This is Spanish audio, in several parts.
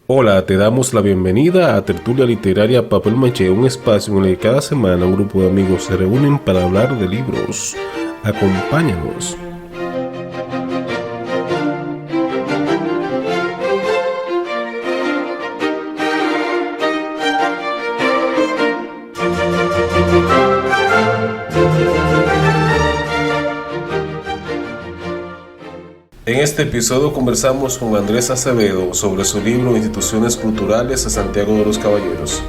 Hola, te damos la bienvenida a Tertulia Literaria Papel Maché, un espacio en el que cada semana un grupo de amigos se reúnen para hablar de libros. Acompáñanos. En este episodio conversamos con Andrés Acevedo sobre su libro Instituciones Culturales de Santiago de los Caballeros.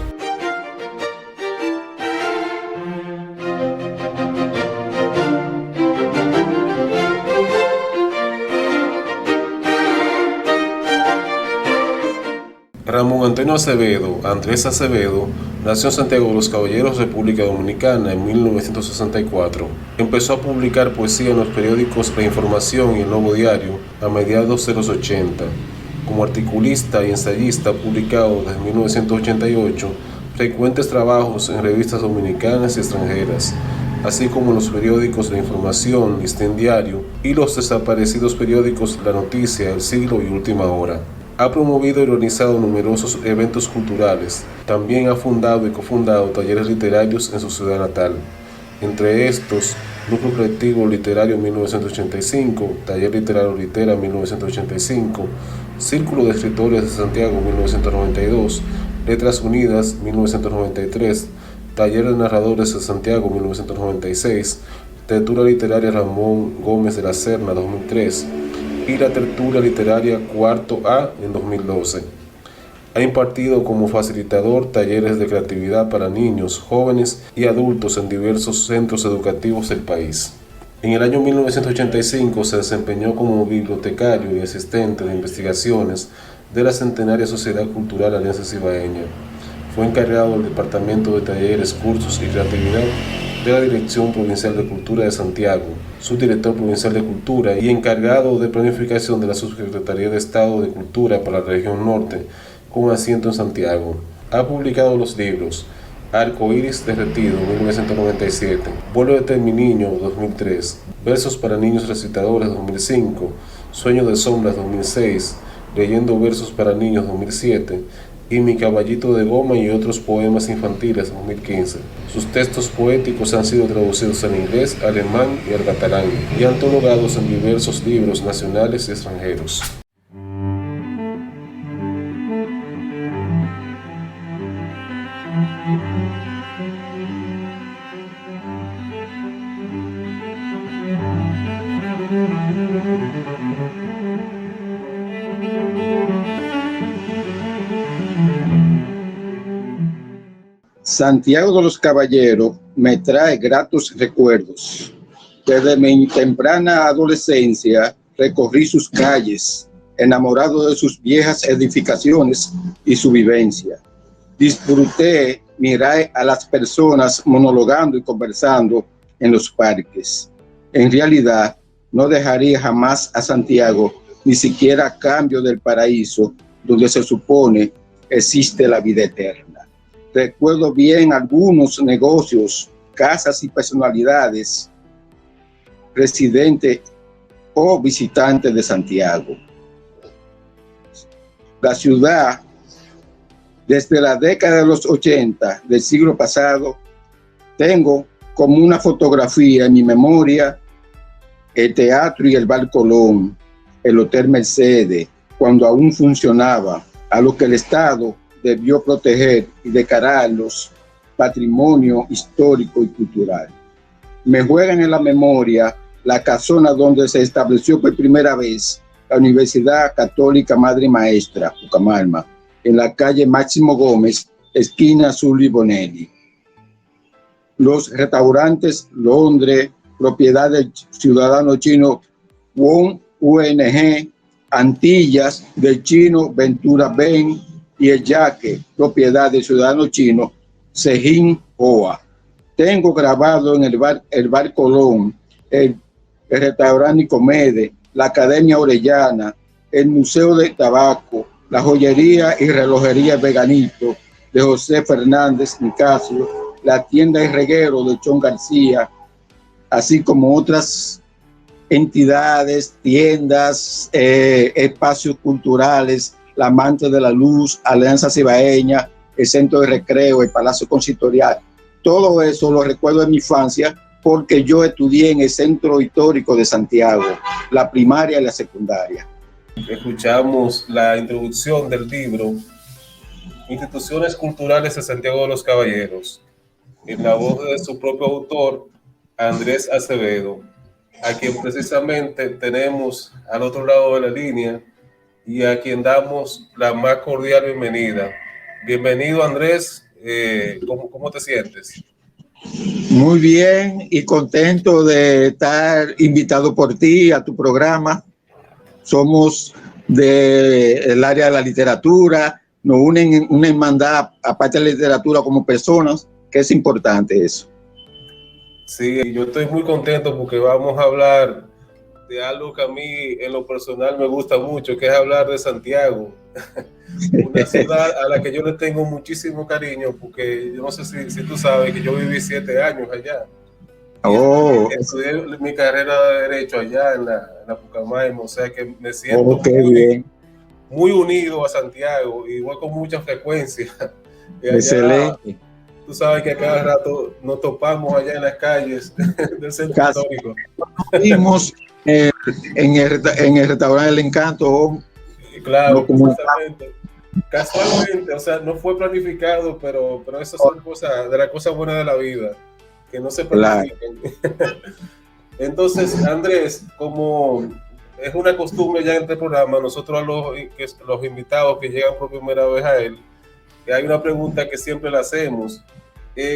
Ramón Antonio Acevedo, Andrés Acevedo, nació en Santiago de los Caballeros, República Dominicana, en 1964. Empezó a publicar poesía en los periódicos La Información y El Nuevo Diario a mediados de los 80. Como articulista y ensayista ha publicado desde 1988 frecuentes trabajos en revistas dominicanas y extranjeras, así como en los periódicos La Información, Listín Diario y los desaparecidos periódicos La Noticia, El Siglo y Última Hora. Ha promovido y organizado numerosos eventos culturales. También ha fundado y cofundado talleres literarios en su ciudad natal. Entre estos, Grupo Colectivo Literario 1985, Taller Literario Litera 1985, Círculo de Escritores de Santiago 1992, Letras Unidas 1993, Taller de Narradores de Santiago 1996, Tertulia Literaria Ramón Gómez de la Serna 2003, y la Tertulia Literaria Cuarto A en 2012. Ha impartido como facilitador talleres de creatividad para niños, jóvenes y adultos en diversos centros educativos del país. En el año 1985 se desempeñó como bibliotecario y asistente de investigaciones de la centenaria Sociedad Cultural Alianza Cibaeña. Fue encargado del Departamento de Talleres, Cursos y Creatividad de la Dirección Provincial de Cultura de Santiago, subdirector provincial de Cultura y encargado de planificación de la Subsecretaría de Estado de Cultura para la región norte, con asiento en Santiago. Ha publicado los libros Arco Iris Derretido, 1997, Vuélvete mi niño, 2003, Versos para niños recitadores, 2005, Sueño de sombras, 2006, Leyendo versos para niños, 2007, y Mi caballito de goma y otros poemas infantiles, 2015. Sus textos poéticos han sido traducidos al inglés, alemán y al catalán y antologados en diversos libros nacionales y extranjeros. Santiago de los Caballeros me trae gratos recuerdos. Desde mi temprana adolescencia recorrí sus calles, enamorado de sus viejas edificaciones y su vivencia. Disfruté mirar a las personas monologando y conversando en los parques. En realidad, no dejaría jamás a Santiago, ni siquiera a cambio del paraíso, donde se supone existe la vida eterna. Recuerdo bien algunos negocios, casas y personalidades, residentes o visitantes de Santiago. La ciudad, desde la década de los 80 del siglo pasado, tengo como una fotografía en mi memoria el Teatro y el Bar Colón, el Hotel Mercedes, cuando aún funcionaba, a lo que el Estado debió proteger y declarar los patrimonio histórico y cultural. Me juegan en la memoria la casona donde se estableció por primera vez la Universidad Católica Madre y Maestra, Ucamalma, en la calle Máximo Gómez, esquina Zully Bonelli. Los restaurantes Londres, propiedad del ciudadano chino Wong UNG, Antillas del chino Ventura Ben, y el yaque, propiedad del ciudadano chino Sejin Hoa. Tengo grabado en el bar Colón, el restaurante Nicomede, la Academia Orellana, el Museo de Tabaco, la joyería y relojería Veganito de José Fernández Nicasio, la tienda y reguero de Chon García, así como otras entidades, tiendas, espacios culturales la Amante de la Luz, Alianza Cibaeña, el Centro de Recreo, el Palacio Consistorial. Todo eso lo recuerdo de mi infancia porque yo estudié en el Centro Histórico de Santiago, la primaria y la secundaria. Escuchamos la introducción del libro Instituciones Culturales de Santiago de los Caballeros, en la voz de su propio autor, Andrés Acevedo, a quien precisamente tenemos al otro lado de la línea y a quien damos la más cordial bienvenida. Bienvenido, Andrés. ¿Cómo te sientes? Muy bien y contento de estar invitado por ti a tu programa. Somos del área de la literatura, nos unen en una hermandad, aparte de la literatura, como personas, que es importante eso. Sí, yo estoy muy contento porque vamos a hablar de algo que a mí en lo personal me gusta mucho, que es hablar de Santiago, una ciudad a la que yo le tengo muchísimo cariño, porque yo no sé si tú sabes que yo viví 7 años allá. Oh, estudié mi carrera de Derecho allá en la Pucamaima, o sea que me siento muy unido a Santiago y voy con mucha frecuencia. Excelente. Tú sabes que a cada rato nos topamos allá en las calles del centro histórico. Vimos en el restaurante El Encanto. Claro, casualmente, o sea, no fue planificado, pero esas son cosas de las cosas buenas de la vida, que no se planifican. Claro. Entonces, Andrés, como es una costumbre ya en este programa, nosotros a los invitados que llegan por primera vez a él, hay una pregunta que siempre le hacemos.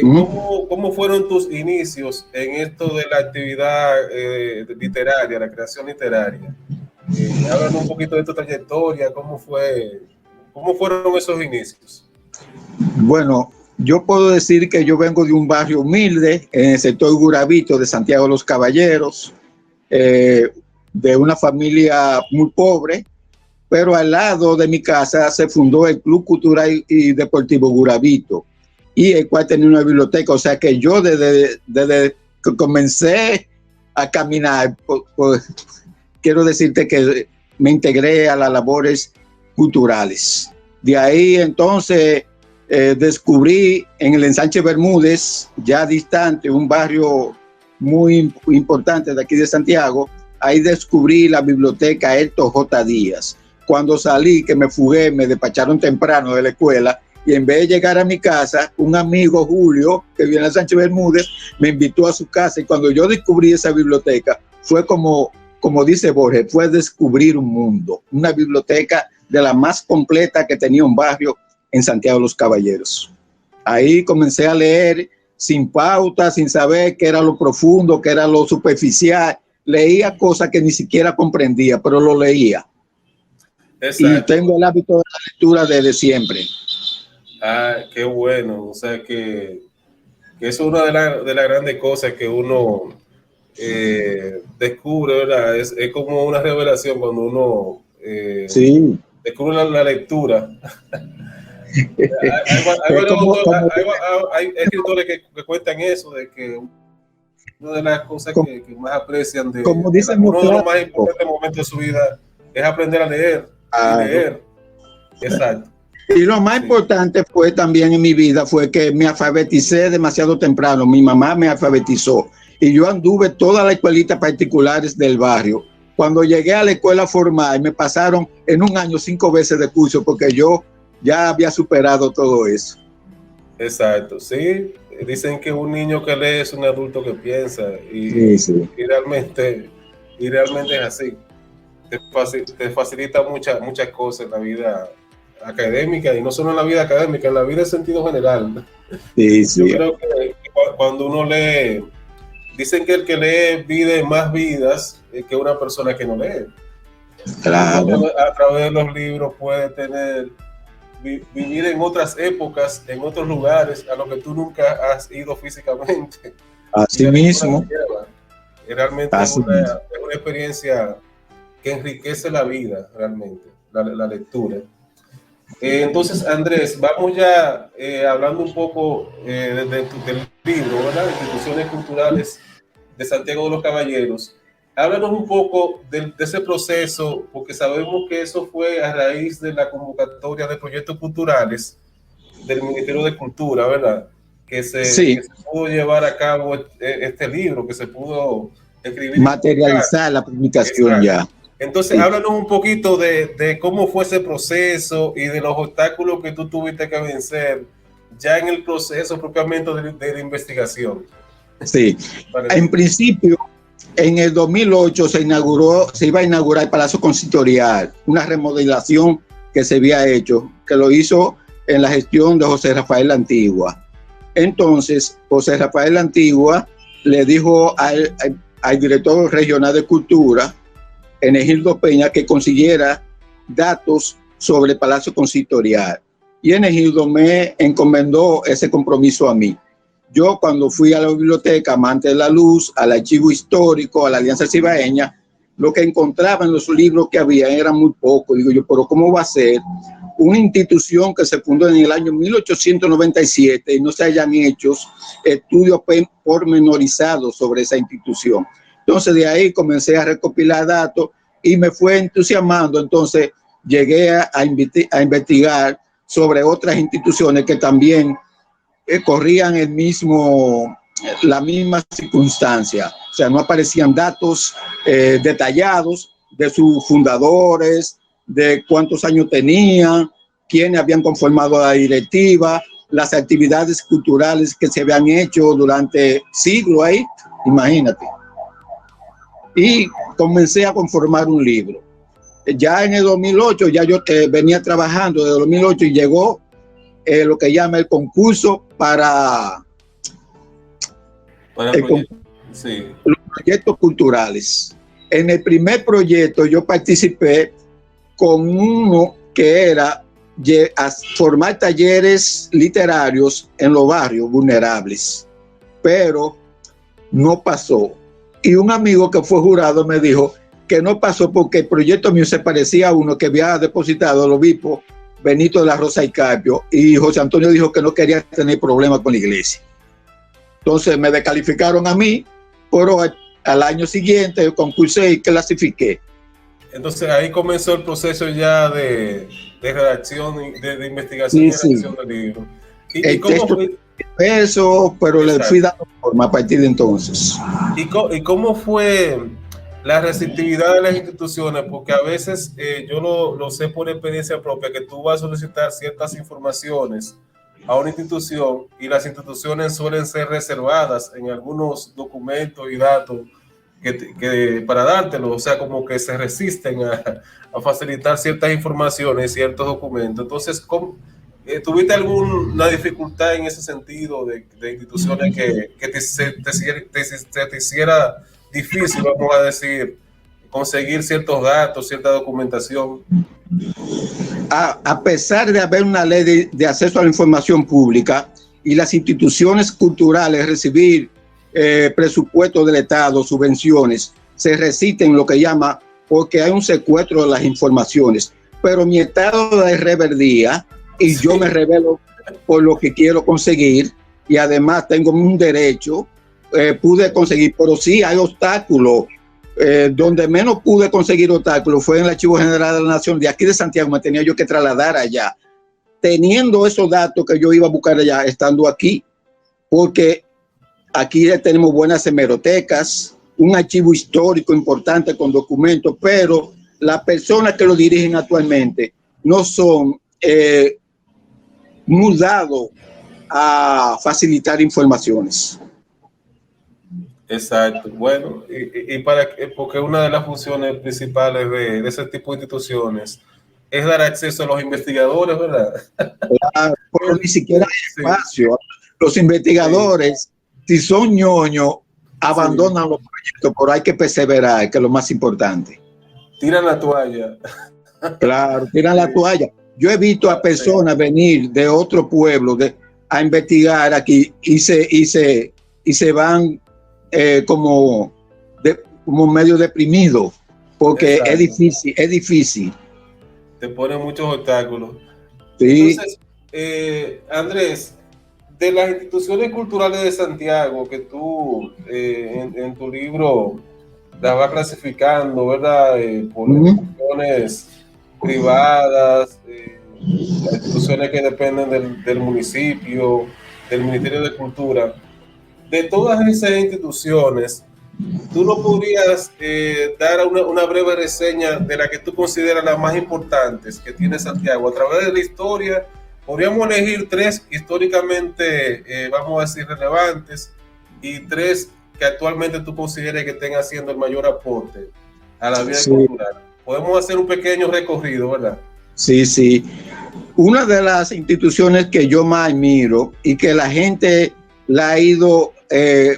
¿Cómo fueron tus inicios en esto de la actividad literaria, la creación literaria? Háblanos un poquito de tu trayectoria, ¿cómo fueron esos inicios? Bueno, yo puedo decir que yo vengo de un barrio humilde, en el sector Gurabito de Santiago de los Caballeros, de una familia muy pobre, pero al lado de mi casa se fundó el Club Cultural y Deportivo Gurabito, y el cual tenía una biblioteca, o sea que yo desde que comencé a caminar, quiero decirte que me integré a las labores culturales. De ahí entonces descubrí en el Ensanche Bermúdez, ya distante, un barrio muy importante de aquí de Santiago, ahí descubrí la biblioteca Héctor J. Díaz. Cuando salí, que me fugué, me despacharon temprano de la escuela, y en vez de llegar a mi casa, un amigo, Julio, que vive en el Sánchez Bermúdez, me invitó a su casa, y cuando yo descubrí esa biblioteca, fue como dice Borges, fue descubrir un mundo, una biblioteca de la más completa que tenía un barrio en Santiago de los Caballeros. Ahí comencé a leer sin pauta, sin saber qué era lo profundo, qué era lo superficial. Leía cosas que ni siquiera comprendía, pero lo leía. Exacto. Y tengo el hábito de la lectura desde siempre. Ah, qué bueno. O sea que es una de las grandes cosas que uno descubre, ¿verdad? Es como una revelación cuando uno sí. descubre la lectura. Hay escritores que cuentan eso, de que una de las cosas que más aprecian uno de los más importantes momentos de su vida es aprender a leer y leer. Exacto. Y lo más importante fue también en mi vida fue que me alfabeticé demasiado temprano. Mi mamá me alfabetizó y yo anduve todas las escuelitas particulares del barrio. Cuando llegué a la escuela formal me pasaron en un año 5 veces de curso porque yo ya había superado todo eso. Exacto, sí. Dicen que un niño que lee es un adulto que piensa y realmente es así. Te facilita muchas cosas en la vida académica, y no solo en la vida académica, en la vida en sentido general. Yo creo que cuando uno lee, dicen que el que lee vive más vidas que una persona que no lee. Claro. A través de los libros puede vivir en otras épocas, en otros lugares a los que tú nunca has ido físicamente. Así mismo. Realmente es una experiencia que enriquece la vida, realmente, la lectura. Entonces, Andrés, vamos ya hablando un poco del libro, ¿verdad? Instituciones Culturales de Santiago de los Caballeros. Háblanos un poco de ese proceso, porque sabemos que eso fue a raíz de la convocatoria de proyectos culturales del Ministerio de Cultura, ¿verdad? Sí, Que se pudo llevar a cabo este libro, que se pudo escribir y publicar. materializar la publicación Exacto. ya. Entonces, Sí. háblanos un poquito de cómo fue ese proceso y de los obstáculos que tú tuviste que vencer ya en el proceso propiamente de investigación. Sí. Para En ti. principio, en el 2008 se iba a inaugurar el Palacio Consistorial, una remodelación que se había hecho, que lo hizo en la gestión de José Rafael Antigua. Entonces, José Rafael Antigua le dijo al director regional de cultura, Enegildo Peña, que consiguiera datos sobre el Palacio Consistorial. Y Enegildo me encomendó ese compromiso a mí. Yo, cuando fui a la biblioteca Amante de la Luz, al archivo histórico, a la Alianza Cibaeña, lo que encontraba en los libros que había era muy poco. Digo yo, pero ¿cómo va a ser una institución que se fundó en el año 1897 y no se hayan hecho estudios pormenorizados sobre esa institución? Entonces de ahí comencé a recopilar datos y me fue entusiasmando. Entonces llegué a investigar sobre otras instituciones que también corrían la misma circunstancia. O sea, no aparecían datos detallados de sus fundadores, de cuántos años tenían, quiénes habían conformado la directiva, las actividades culturales que se habían hecho durante siglos ahí, imagínate. Y comencé a conformar un libro. Ya en el 2008, ya yo venía trabajando desde el 2008 y llegó lo que llama el concurso para Sí. los proyectos culturales. En el primer proyecto yo participé con uno que era formar talleres literarios en los barrios vulnerables, pero no pasó. Y un amigo que fue jurado me dijo que no pasó porque el proyecto mío se parecía a uno que había depositado el obispo Benito de la Rosa y Carpio, y José Antonio dijo que no quería tener problemas con la iglesia. Entonces me descalificaron a mí, pero al año siguiente concursé y clasifiqué. Entonces ahí comenzó el proceso ya de redacción, de investigación y redacción del libro. ¿Y cómo fue? Eso, pero le fui dando forma a partir de entonces. ¿Y cómo fue la receptividad de las instituciones? Porque a veces yo lo sé por experiencia propia, que tú vas a solicitar ciertas informaciones a una institución y las instituciones suelen ser reservadas en algunos documentos y datos para dártelo, o sea, como que se resisten a facilitar ciertas informaciones, ciertos documentos. Entonces, ¿tuviste alguna dificultad en ese sentido de instituciones que te hiciera difícil, vamos a decir, conseguir ciertos datos, cierta documentación? A pesar de haber una ley de acceso a la información pública y las instituciones culturales recibir presupuestos del Estado, subvenciones, se resisten lo que llama, porque hay un secuestro de las informaciones. Pero mi estado de rebeldía, y yo me rebelo por lo que quiero conseguir, y además tengo un derecho, pude conseguir, pero sí hay obstáculos. Donde menos pude conseguir obstáculos fue en el Archivo General de la Nación. De aquí de Santiago me tenía yo que trasladar allá, teniendo esos datos que yo iba a buscar allá, estando aquí, porque aquí tenemos buenas hemerotecas, un archivo histórico importante con documentos, pero las personas que lo dirigen actualmente no son muy dados a facilitar informaciones. Exacto. Bueno, porque una de las funciones principales de ese tipo de instituciones es dar acceso a los investigadores, ¿verdad? Claro, pero ni siquiera hay espacio. Los investigadores, si son ñoños, abandonan los proyectos, pero hay que perseverar, que es lo más importante. Tiran la toalla. Claro, tiran la toalla. Yo he visto a personas venir de otro pueblo a investigar aquí y se van como medio deprimidos, porque es difícil. Te ponen muchos obstáculos. Sí. Entonces, Andrés, de las instituciones culturales de Santiago que tú en tu libro las va clasificando, ¿verdad? Por Ujú. instituciones privadas, las instituciones que dependen del municipio, del Ministerio de Cultura. De todas esas instituciones, ¿tú no podrías dar una breve reseña de la que tú consideras las más importantes que tiene Santiago? A través de la historia, podríamos elegir tres históricamente, vamos a decir, relevantes y tres que actualmente tú consideres que estén haciendo el mayor aporte a la vida Sí, cultural. Podemos hacer un pequeño recorrido, ¿verdad? sí, sí. Una de las instituciones que yo más admiro y que la gente la ha ido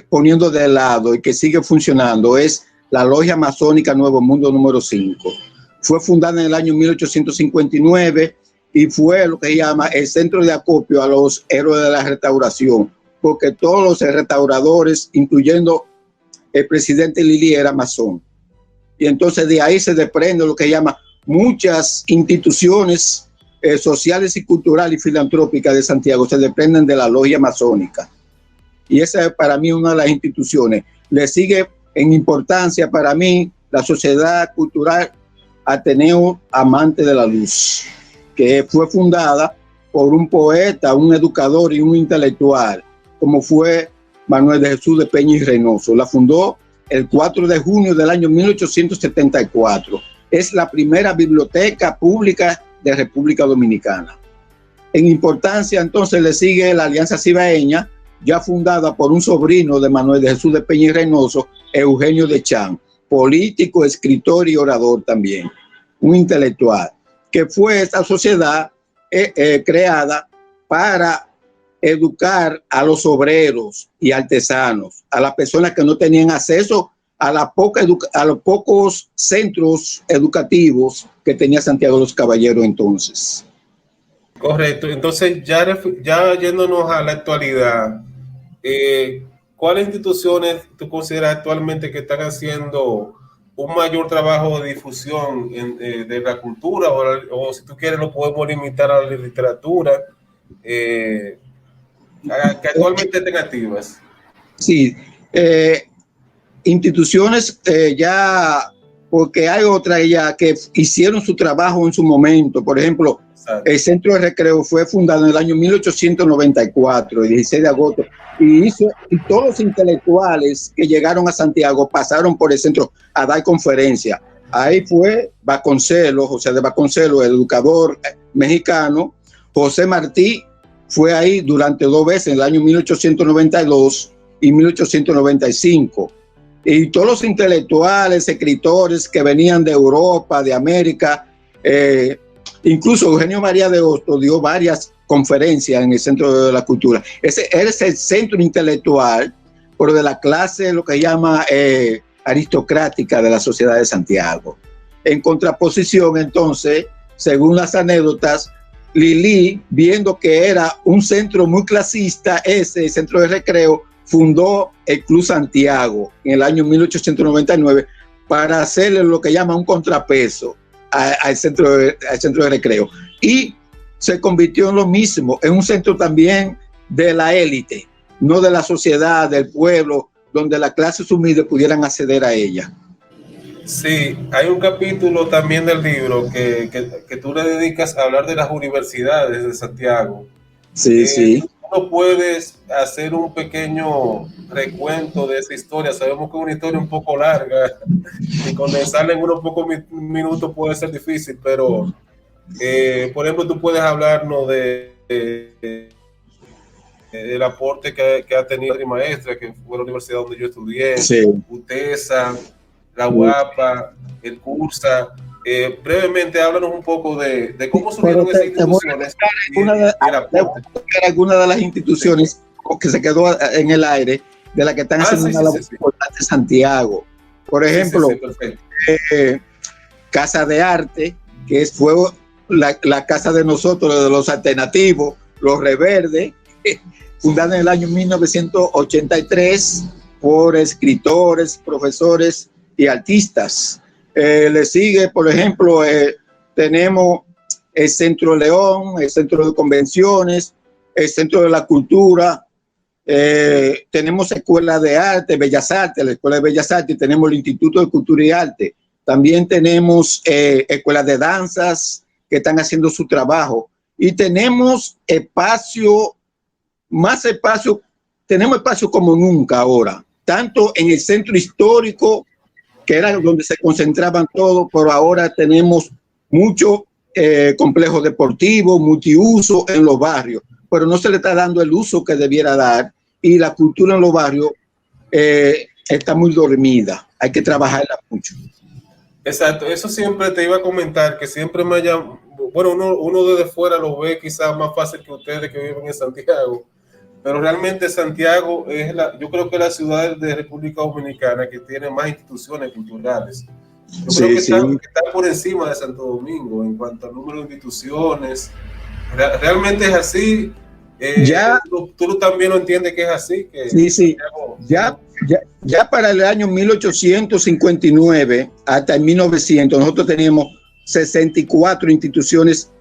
poniendo de lado y que sigue funcionando es la Logia Masónica Nuevo Mundo número 5. Fue fundada en el año 1859 y fue lo que se llama el centro de acopio a los héroes de la restauración, porque todos los restauradores, incluyendo el presidente Lili, era masón. Y entonces de ahí se desprende lo que llama muchas instituciones sociales y culturales y filantrópicas de Santiago se desprenden de la logia masónica. Y esa es para mí una de las instituciones. Le sigue en importancia para mí la Sociedad Cultural Ateneo Amante de la Luz, que fue fundada por un poeta, un educador y un intelectual, como fue Manuel de Jesús de Peña y Reynoso. La fundó el 4 de junio del año 1874. Es la primera biblioteca pública de República Dominicana. En importancia, entonces, le sigue la Alianza Cibaeña, ya fundada por un sobrino de Manuel de Jesús de Peña y Reynoso, Eugenio de Chan, político, escritor y orador también, un intelectual, que fue esta sociedad creada para educar a los obreros y artesanos, a las personas que no tenían acceso a los pocos centros educativos que tenía Santiago de los Caballeros entonces. Correcto. Entonces, ya yéndonos a la actualidad, ¿cuáles instituciones tú consideras actualmente que están haciendo un mayor trabajo de difusión de la cultura o si tú quieres lo podemos limitar a la literatura que actualmente estén activas? Sí, instituciones ya, porque hay otras ya que hicieron su trabajo en su momento. Por ejemplo, Exacto. el Centro de Recreo fue fundado en el año 1894, el 16 de agosto, y todos los intelectuales que llegaron a Santiago pasaron por el centro a dar conferencias. Ahí fue Vasconcelos, José de Vasconcelos, el educador mexicano. José Martí fue ahí durante 2 veces, en el año 1892 y 1895. Y todos los intelectuales, escritores que venían de Europa, de América, incluso Eugenio María de Hostos dio varias conferencias en el Centro de la Cultura. Ese es el centro intelectual, pero de la clase, lo que llama aristocrática de la sociedad de Santiago. En contraposición, entonces, según las anécdotas, Lili, viendo que era un centro muy clasista, ese centro de recreo, fundó el Club Santiago en el año 1899 para hacerle lo que llama un contrapeso al centro de recreo. Y se convirtió en lo mismo, en un centro también de la élite, no de la sociedad, del pueblo, donde las clases humildes pudieran acceder a ella. Sí, hay un capítulo también del libro que tú le dedicas a hablar de las universidades de Santiago. Sí, sí. ¿Tú no puedes hacer un pequeño recuento de esa historia? Sabemos que es una historia un poco larga y condensarla en unos pocos minutos puede ser difícil, pero por ejemplo, tú puedes hablarnos del aporte que ha tenido mi maestra, que fue la universidad donde yo estudié, Sí. UTESA, la UAPA, el CURSA. Brevemente, háblanos un poco de cómo surgieron esas instituciones y el aporte. Algunas de las instituciones que se quedó en el aire, de las que están haciendo una labor importante en Santiago. Por ejemplo, Casa de Arte, que fue la casa de nosotros, de los alternativos, los Reverdes, fundada en el año 1983 por escritores, profesores y artistas. Le sigue, por ejemplo, tenemos el Centro León, el Centro de Convenciones, el Centro de la Cultura, tenemos escuela de arte, Bellas Artes, la Escuela de Bellas Artes, tenemos el Instituto de Cultura y Arte. También tenemos escuelas de danzas que están haciendo su trabajo. Y tenemos tenemos espacio como nunca ahora, tanto en el centro histórico, que era donde se concentraban todos, pero ahora tenemos muchos complejos deportivos, multiuso en los barrios, pero no se le está dando el uso que debiera dar, y la cultura en los barrios está muy dormida, hay que trabajarla mucho. Exacto, eso siempre te iba a comentar, que siempre me haya, bueno, uno desde fuera lo ve quizás más fácil que ustedes que viven en Santiago, pero realmente Santiago es yo creo que es la ciudad de República Dominicana que tiene más instituciones culturales. Yo creo que está por encima de Santo Domingo en cuanto al número de instituciones. Realmente es así. Tú también lo entiendes que es así. Que sí. Santiago, ya para el año 1859 hasta el 1900 nosotros teníamos 64 instituciones,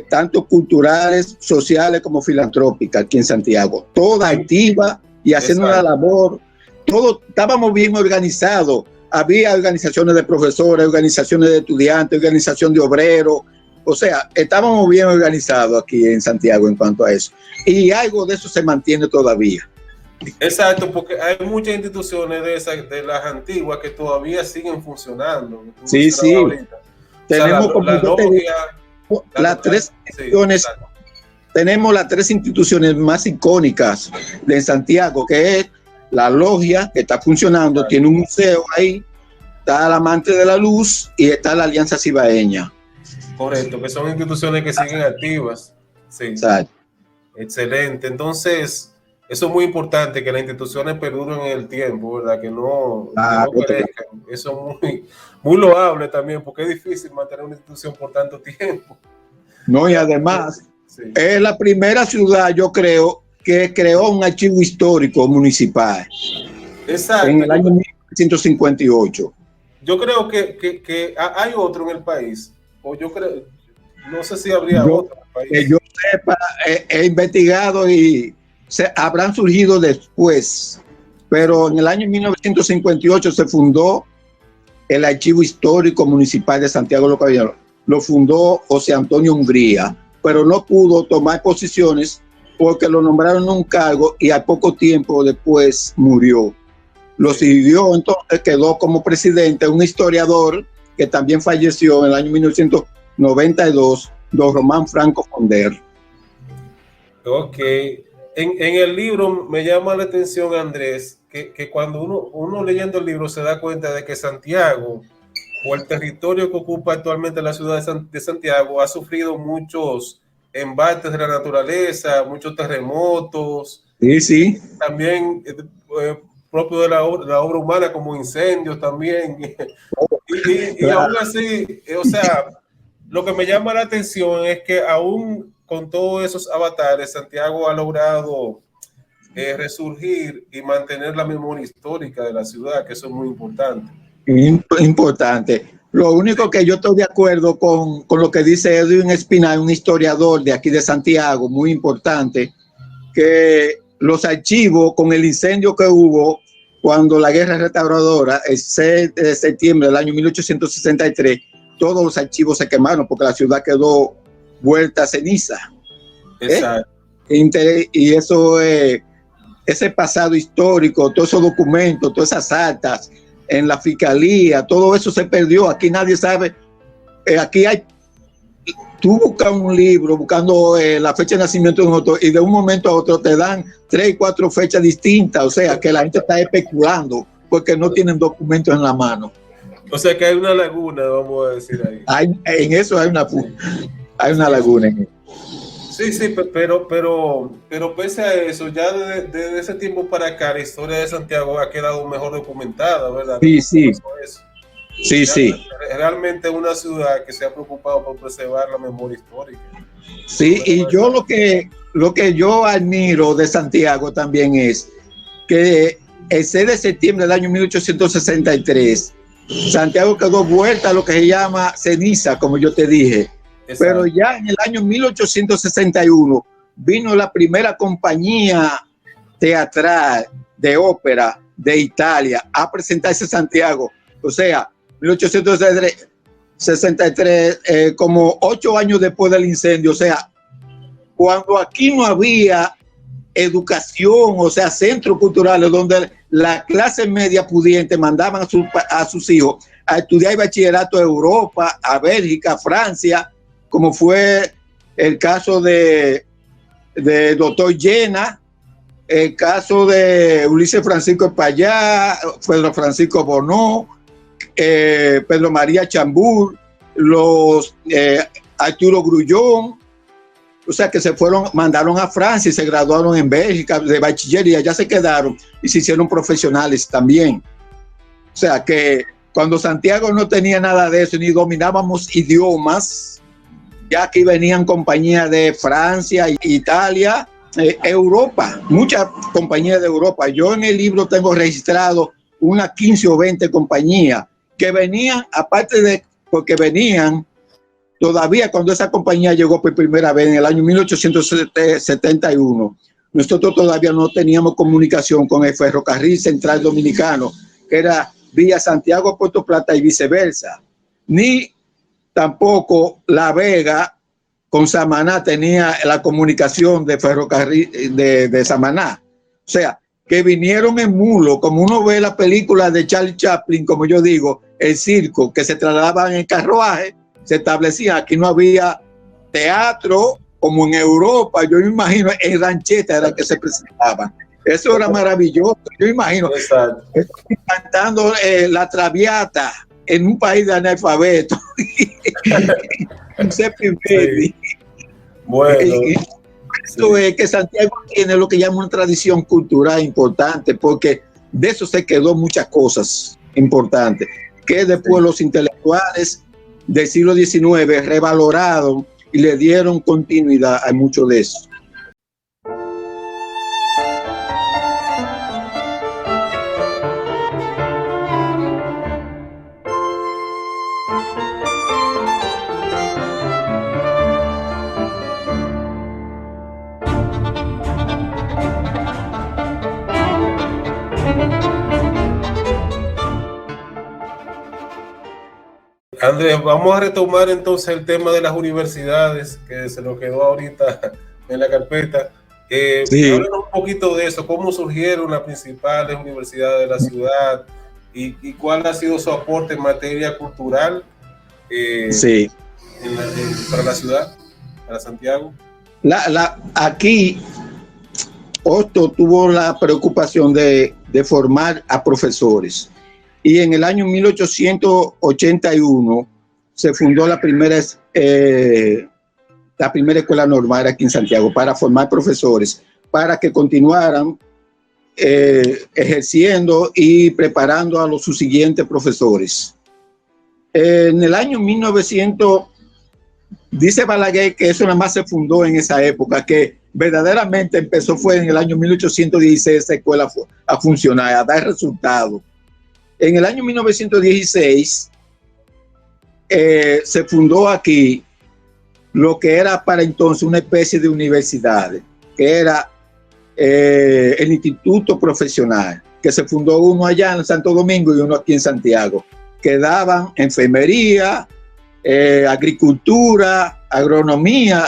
tanto culturales, sociales como filantrópicas aquí en Santiago, todas activas y haciendo una labor. Todos estábamos bien organizados. Había organizaciones de profesores, organizaciones de estudiantes, organización de obreros. O sea, estábamos bien organizados aquí en Santiago en cuanto a eso. Y algo de eso se mantiene todavía. Exacto, porque hay muchas instituciones de las antiguas que todavía siguen funcionando. Sí. Tenemos las tres instituciones. Tenemos las tres instituciones más icónicas de Santiago, que es la Logia, que está funcionando, tiene un museo ahí, está el Amante de la Luz y está la Alianza Cibaeña. Correcto, que son instituciones que siguen activas. Sí. Exacto. Excelente. Entonces, eso es muy importante, que las instituciones perduren en el tiempo, ¿verdad? Que no perezcan. Eso es muy loable también, porque es difícil mantener una institución por tanto tiempo. No, y además, es la primera ciudad, yo creo, que creó un archivo histórico municipal. Exacto. En el año 1958. Yo creo que hay otro en el país, o yo creo, no sé si habría otro en el país. Que yo sepa, he investigado y habrán surgido después, pero en el año 1958 se fundó el Archivo Histórico Municipal de Santiago de los Caballeros. Lo fundó José Antonio Hungría, pero no pudo tomar posiciones porque lo nombraron en un cargo y a poco tiempo después murió. Lo siguió, entonces quedó como presidente un historiador que también falleció en el año 1992, don Román Franco Fonder. Ok. En el libro me llama la atención, Andrés, que cuando uno leyendo el libro se da cuenta de que Santiago, o el territorio que ocupa actualmente la ciudad de Santiago, ha sufrido muchos embates de la naturaleza, muchos terremotos. Sí. También propio de la obra humana, como incendios también. Y aún así, o sea, lo que me llama la atención es que aún con todos esos avatares, Santiago ha logrado resurgir y mantener la memoria histórica de la ciudad, que eso es muy importante. Importante. Lo único que yo estoy de acuerdo con lo que dice Edwin Espinal, un historiador de aquí de Santiago, muy importante, que los archivos, con el incendio que hubo cuando la guerra restauradora, el 6 de septiembre del año 1863, todos los archivos se quemaron porque la ciudad quedó vuelta a ceniza. Exacto. Y eso, ese pasado histórico, todos esos documentos, todas esas actas en la fiscalía, todo eso se perdió. Aquí nadie sabe. Aquí tú buscas un libro buscando la fecha de nacimiento de un otro y de un momento a otro te dan 3 y 4 fechas distintas. O sea, que la gente está especulando porque no tienen documentos en la mano. O sea, que hay una laguna, vamos a decir ahí. En eso hay una laguna en eso. Sí, pero pese a eso, ya desde ese tiempo para acá, la historia de Santiago ha quedado mejor documentada, ¿verdad? Sí. Realmente es una ciudad que se ha preocupado por preservar la memoria histórica. Sí, y yo lo que yo admiro de Santiago también es que el 6 de septiembre del año 1863, Santiago quedó vuelta a lo que se llama ceniza, como yo te dije. Exacto. Pero ya en el año 1861 vino la primera compañía teatral, de ópera de Italia a presentarse en Santiago. O sea, 1863, como 8 años después del incendio. O sea, cuando aquí no había educación, o sea, centros culturales donde la clase media pudiente mandaban a sus hijos a estudiar bachillerato a Europa, a Bélgica, a Francia, como fue el caso de doctor Llena, el caso de Ulises Francisco Espallá, Pedro Francisco Bonó, Pedro María Chambur, Arturo Grullón. O sea, que mandaron a Francia y se graduaron en Bélgica de bachiller y allá se quedaron y se hicieron profesionales también. O sea, que cuando Santiago no tenía nada de eso, ni dominábamos idiomas, ya que venían compañías de Francia, Italia, Europa, muchas compañías de Europa. Yo en el libro tengo registrado unas 15 o 20 compañías que venían, aparte de, porque venían todavía cuando esa compañía llegó por primera vez en el año 1871, nosotros todavía no teníamos comunicación con el ferrocarril central dominicano, que era vía Santiago, Puerto Plata y viceversa, ni tampoco La Vega con Samaná tenía la comunicación de ferrocarril de Samaná. O sea, que vinieron en mulo, como uno ve la película de Charlie Chaplin, como yo digo, el circo, que se trasladaban en carruaje, se establecía. Aquí no había teatro como en Europa. Yo me imagino en rancheta era que se presentaban. Eso era maravilloso. Yo me imagino cantando la Traviata en un país de analfabetos. Sí. Bueno, esto es que Santiago tiene lo que llama una tradición cultural importante, porque de eso se quedó muchas cosas importantes, que después los intelectuales del siglo XIX revaloraron y le dieron continuidad a mucho de eso. Andrés, vamos a retomar entonces el tema de las universidades que se nos quedó ahorita en la carpeta. Sí. Háblanos un poquito de eso, cómo surgieron las principales universidades de la ciudad y cuál ha sido su aporte en materia cultural Sí. para la ciudad, para Santiago. Aquí Hostos tuvo la preocupación de formar a profesores. Y en el año 1881 se fundó la primera escuela normal aquí en Santiago para formar profesores, para que continuaran ejerciendo y preparando a sus siguientes profesores. En el año 1900, dice Balaguer que eso nada más se fundó en esa época, que verdaderamente empezó fue en el año 1816 esa escuela a funcionar, a dar resultados. En el año 1916 se fundó aquí lo que era para entonces una especie de universidades, que era el Instituto Profesional, que se fundó uno allá en Santo Domingo y uno aquí en Santiago, que daban enfermería, agricultura, agronomía,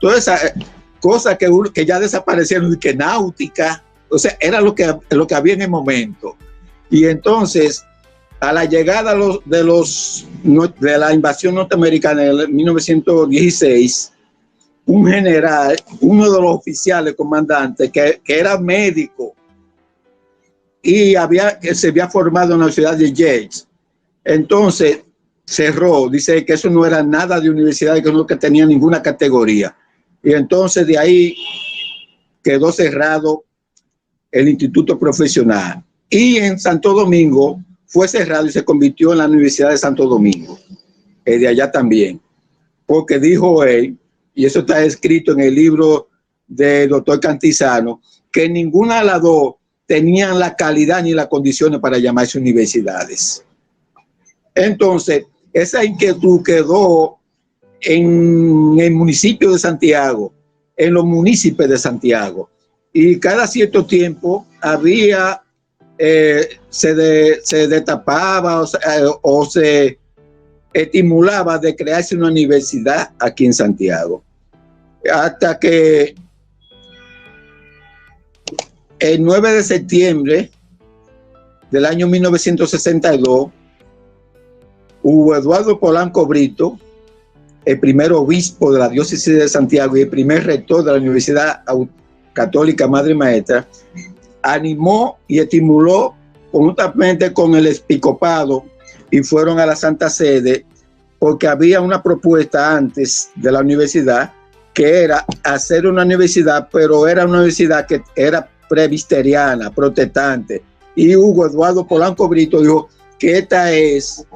todas esas cosas que ya desaparecieron, y que náutica, o sea, era lo que había en el momento. Y entonces, a la llegada de la invasión norteamericana en 1916, un general, uno de los oficiales comandantes, que era médico y se había formado en la ciudad de Yates, entonces cerró, dice que eso no era nada de universidad, que no tenía ninguna categoría. Y entonces de ahí quedó cerrado el Instituto Profesional. Y en Santo Domingo fue cerrado y se convirtió en la Universidad de Santo Domingo, de allá también, porque dijo él, y eso está escrito en el libro del doctor Cantizano, que ninguna de las dos tenían la calidad ni las condiciones para llamarse universidades. Entonces, esa inquietud quedó en el municipio de Santiago, en los municipios de Santiago, y cada cierto tiempo había, se destapaba o se estimulaba de crearse una universidad aquí en Santiago. Hasta que el 9 de septiembre del año 1962, Hugo Eduardo Polanco Brito, el primer obispo de la diócesis de Santiago y el primer rector de la Universidad Católica Madre y Maestra, animó y estimuló conjuntamente con el episcopado y fueron a la Santa Sede porque había una propuesta antes de la universidad que era hacer una universidad, pero era una universidad que era presbiteriana, protestante. Y Hugo Eduardo Polanco Brito dijo que esta es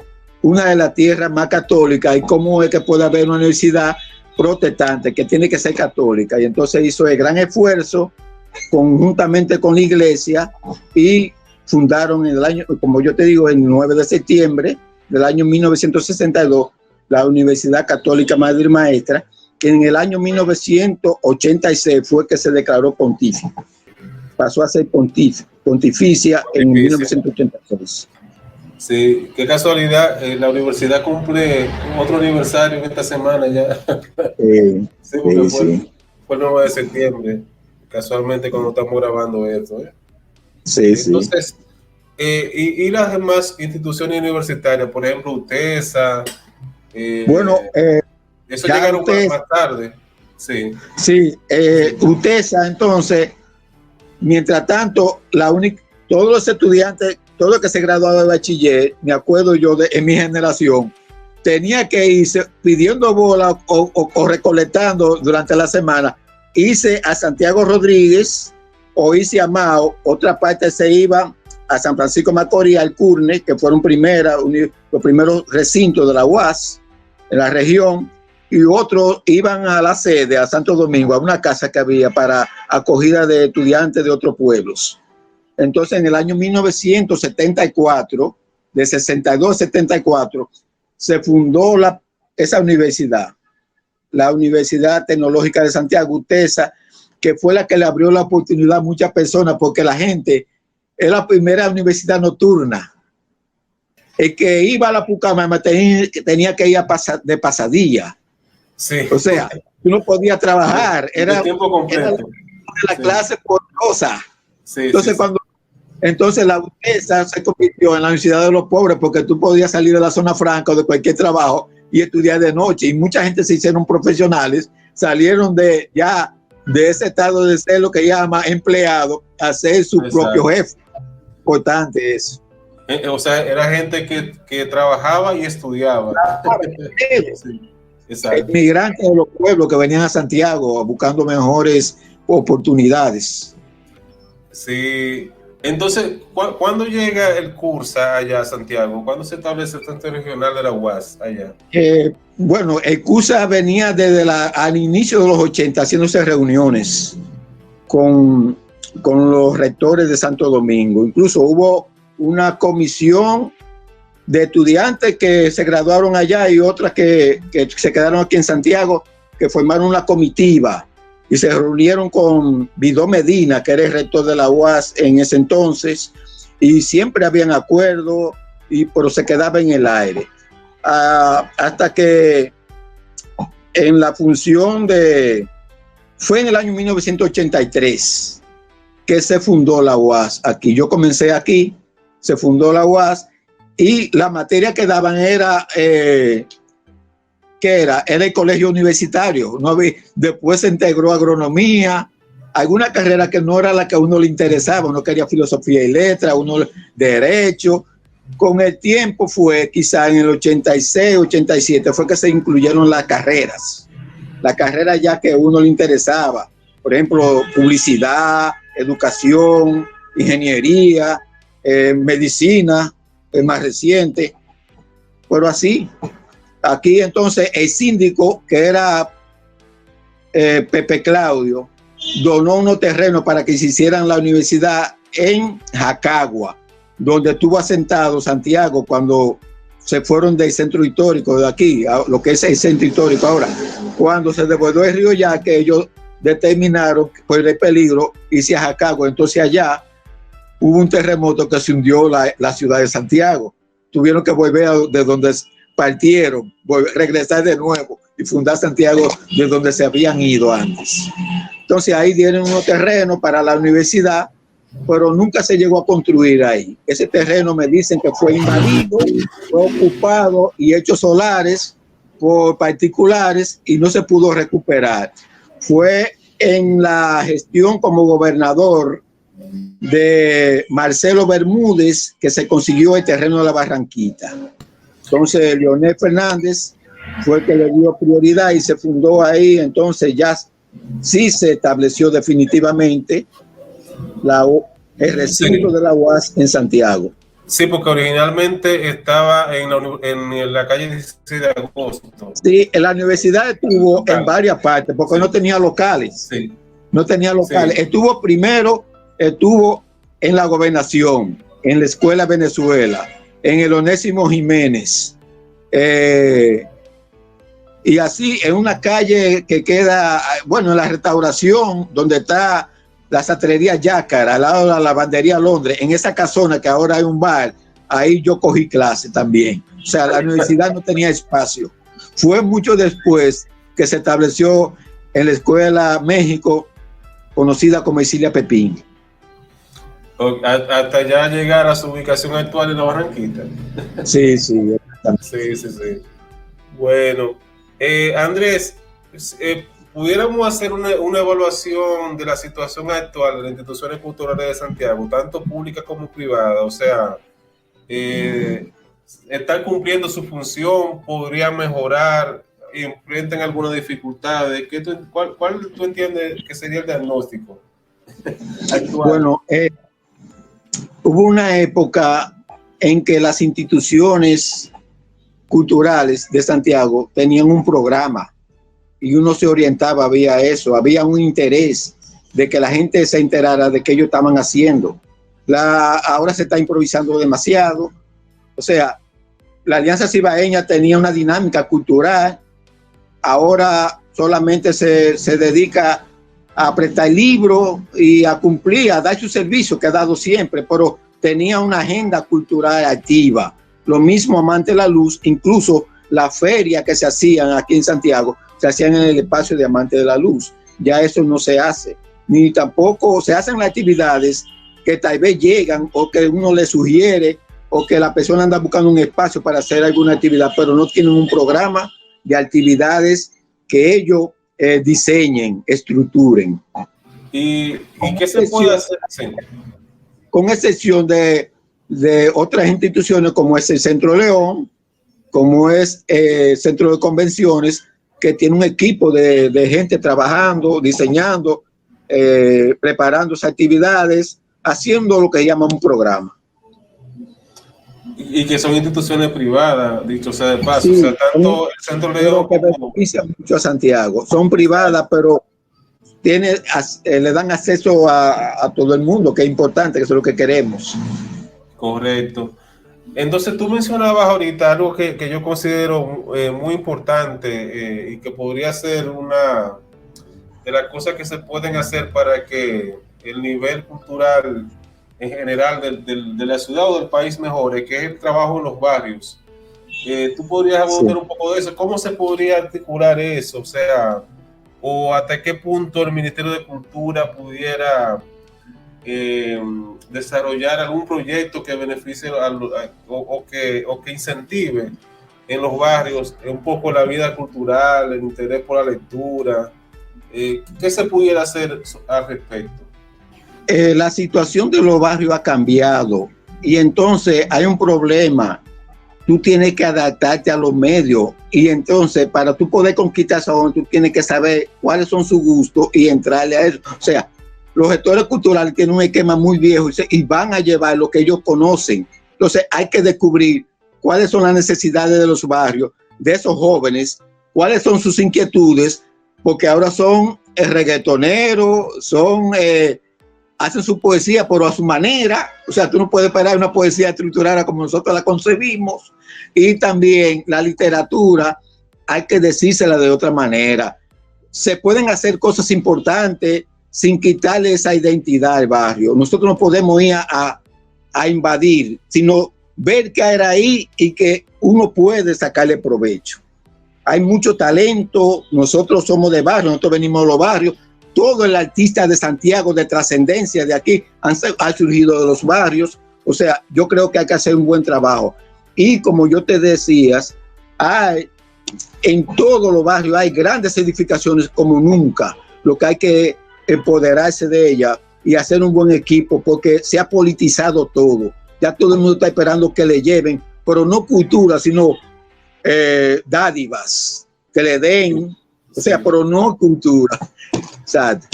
una de las tierras más católicas y cómo es que puede haber una universidad protestante que tiene que ser católica. Y entonces hizo el gran esfuerzo conjuntamente con la iglesia y fundaron en el año, como yo te digo, el 9 de septiembre del año 1962, la Universidad Católica Madre y Maestra, que en el año 1986 fue que se declaró pontificia. Pasó a ser pontificia en 1986. Sí, qué casualidad, la universidad cumple otro aniversario en esta semana ya. Sí, porque fue el 9 de septiembre, casualmente cuando estamos grabando esto. Sí, entonces, y las demás instituciones universitarias, por ejemplo, UTESA, bueno, eso llegaron más tarde. Sí, UTESA, entonces, mientras tanto, todos los estudiantes, todo el que se graduaba de bachiller, me acuerdo yo en mi generación, tenía que irse pidiendo bola o recolectando durante la semana, irse a Santiago Rodríguez o irse a Mao. Otra parte se iba a San Francisco Macorís, al Curne, que fueron los primeros recintos de la UAS en la región, y otros iban a la sede, a Santo Domingo, a una casa que había para acogida de estudiantes de otros pueblos. Entonces, en el año 1974, de 62 a 74, se fundó esa universidad, la Universidad Tecnológica de Santiago, UTESA, que fue la que le abrió la oportunidad a muchas personas, porque la gente es la primera universidad nocturna. El que iba a la Pucamaima tenía que ir de pasadilla. Sí. O sea, tú no podías trabajar. Era tiempo completo. Era la clase poderosa. Sí, entonces la UTESA se convirtió en la universidad de los pobres, porque tú podías salir de la zona franca o de cualquier trabajo y estudiar de noche. Y mucha gente se hicieron profesionales, salieron de ese estado de ser lo que llama empleado a ser su propio jefe. Importante eso. O sea, era gente que trabajaba y estudiaba. Sí, migrantes de los pueblos que venían a Santiago buscando mejores oportunidades. Sí. Entonces, ¿cuándo llega el CURSA allá a Santiago? ¿Cuándo se establece el Centro Regional de la UAS allá? Bueno, el CURSA venía desde al inicio de los 80 haciéndose reuniones con los rectores de Santo Domingo. Incluso hubo una comisión de estudiantes que se graduaron allá y otras que se quedaron aquí en Santiago, que formaron una comitiva y se reunieron con Vidó Medina, que era el rector de la UAS en ese entonces, y siempre habían acuerdos, pero se quedaba en el aire. Hasta que en la función fue en el año 1983 que se fundó la UAS aquí. Yo comencé aquí, se fundó la UAS, y la materia que daban era el colegio universitario. Después se integró agronomía, alguna carrera que no era la que a uno le interesaba. Uno quería filosofía y letras, uno derecho. Con el tiempo quizá en el 86, 87, fue que se incluyeron las carreras ya que a uno le interesaba. Por ejemplo, publicidad, educación, ingeniería, medicina, el más reciente. Pero así, aquí entonces el síndico, que era Pepe Claudio, donó unos terrenos para que se hicieran la universidad en Jacagua, donde estuvo asentado Santiago cuando se fueron del centro histórico de aquí, a lo que es el centro histórico ahora. Cuando se desbordó el río Yaque, ellos determinaron por el peligro irse a Jacagua. Entonces allá hubo un terremoto que se hundió la ciudad de Santiago. Tuvieron que volver de donde partieron, regresar de nuevo y fundar Santiago de donde se habían ido antes. Entonces ahí dieron unos terrenos para la universidad, pero nunca se llegó a construir ahí. Ese terreno me dicen que fue invadido, fue ocupado y hecho solares por particulares y no se pudo recuperar. Fue en la gestión como gobernador de Marcelo Bermúdez que se consiguió el terreno de la Barranquita. Entonces Leonel Fernández fue el que le dio prioridad y se fundó ahí. Entonces ya sí se estableció definitivamente el recinto de la UAS en Santiago. Sí, porque originalmente estaba en la calle 16 de agosto. Sí, la universidad estuvo en varias partes porque no tenía locales. Sí. No tenía locales. Sí. Estuvo en la gobernación, en la Escuela Venezuela, en el Onésimo Jiménez. Y así en una calle que queda, bueno, en la Restauración, donde está la Sastrería Yácara, al lado de la Lavandería Londres, en esa casona que ahora hay un bar, ahí yo cogí clase también. O sea, la universidad no tenía espacio. Fue mucho después que se estableció en la Escuela México, conocida como Isilia Pepín. Hasta ya llegar a su ubicación actual en la Barranquita. Sí, sí. Sí. Bueno, Andrés, pudiéramos hacer una evaluación de la situación actual de las instituciones culturales de Santiago, tanto públicas como privadas. O sea, ¿están cumpliendo su función? ¿Podrían mejorar? ¿Enfrentan algunas dificultades? ¿Cuál tú entiendes que sería el diagnóstico actual? Bueno, hubo una época en que las instituciones culturales de Santiago tenían un programa y uno se orientaba vía eso, había un interés de que la gente se enterara de qué ellos estaban haciendo. Ahora se está improvisando demasiado. O sea, la Alianza Cibaeña tenía una dinámica cultural, ahora solamente se dedica a prestar libros y a cumplir, a dar su servicio que ha dado siempre, pero tenía una agenda cultural activa. Lo mismo Amante de la Luz, incluso la feria que se hacían aquí en Santiago, se hacían en el espacio de Amante de la Luz. Ya eso no se hace, ni tampoco se hacen las actividades que tal vez llegan o que uno le sugiere o que la persona anda buscando un espacio para hacer alguna actividad, pero no tienen un programa de actividades que ellos diseñen, estructuren. ¿Y qué se puede hacer? Sí. Con excepción de otras instituciones como es el Centro León, como es el Centro de Convenciones, que tiene un equipo de gente trabajando, diseñando, preparando esas actividades, haciendo lo que llaman un programa. Y que son instituciones privadas, dicho sea de paso. Sí, o sea, tanto el Centro León que benefician mucho a Santiago. Son privadas, pero le dan acceso a todo el mundo, que es importante, que eso es lo que queremos. Correcto. Entonces tú mencionabas ahorita algo que yo considero muy importante y que podría ser una de las cosas que se pueden hacer para que el nivel cultural en general de la ciudad o del país mejore, que es el trabajo en los barrios. ¿Tú podrías abundar un poco de eso? ¿Cómo se podría articular eso? O sea, o hasta qué punto el Ministerio de Cultura pudiera desarrollar algún proyecto que beneficie o que incentive en los barrios un poco la vida cultural, el interés por la lectura. ¿Qué se pudiera hacer al respecto? La situación de los barrios ha cambiado y entonces hay un problema. Tú tienes que adaptarte a los medios y entonces para tú poder conquistar a uno, tú tienes que saber cuáles son sus gustos y entrarle a eso. O sea, los gestores culturales tienen un esquema muy viejo y van a llevar lo que ellos conocen. Entonces hay que descubrir cuáles son las necesidades de los barrios, de esos jóvenes, cuáles son sus inquietudes, porque ahora son reggaetoneros, hacen su poesía, pero a su manera. O sea, tú no puedes esperar una poesía estructurada como nosotros la concebimos. Y también la literatura hay que decírsela de otra manera. se pueden hacer cosas importantes sin quitarle esa identidad al barrio. Nosotros no podemos ir a invadir, sino ver que era ahí y que uno puede sacarle provecho. Hay mucho talento, nosotros somos de barrio, nosotros venimos de los barrios, todo el artista de Santiago de trascendencia de aquí ha surgido de los barrios. O sea, yo creo que hay que hacer un buen trabajo. Y como yo te decías, en todos los barrios hay grandes edificaciones como nunca. Lo que hay que empoderarse de ellas y hacer un buen equipo, porque se ha politizado todo. Ya todo el mundo está esperando que le lleven, pero no cultura, sino dádivas, que le den, o sea, pero no cultura. Exacto.